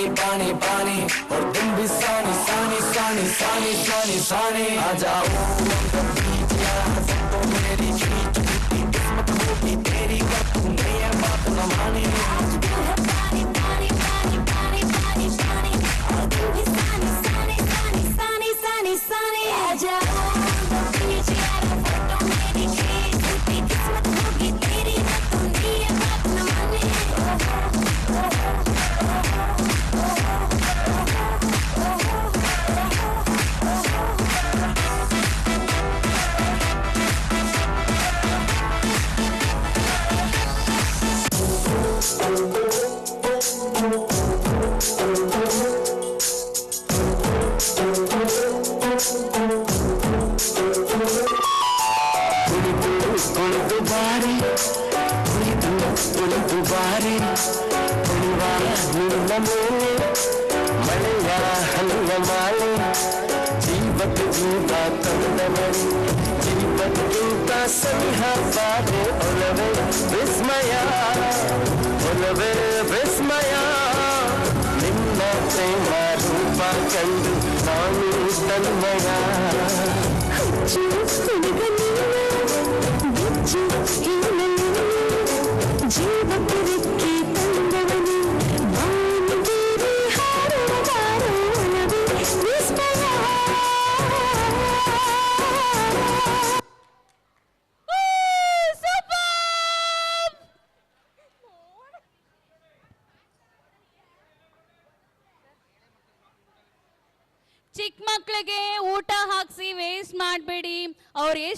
पानी पानी पानी और तुम भी सानी सानी सानी सानी सानी सानी आ जाओ तो मेरी खींच की किस्मत होगी तेरी क्या तू नहीं है बात न मानी पानी पानी पानी पानी पानी पानी और तुम भी सानी सानी सानी सानी सानी सानी आ जाओ ಮಳೆಯ ಹಲ್ವ ಮಾಲೆ ಜೀವಕ ಜೀವ ತಂದವರಿ ಜೀವಕ್ಕಿಂತ ಸನಿಹ ಬಾರೆ ಒಲವೇ ವಿಸ್ಮಯ ಒಲವೇ ವಿಸ್ಮಯ ನಿನ್ನ ಪ್ರೇಮ ರೂಪ ಕಂಡು ನಾನು ತನ್ಮಯ ಜೀವಕ್ಕೆ ತಂದವನಿ ಚಿಕ್ಕ ಮಕ್ಕಳಿಗೆ ಊಟ ಹಾಕ್ಸಿ ವೇಸ್ಟ್ ಮಾಡಬೇಡಿ. ಅವ್ರು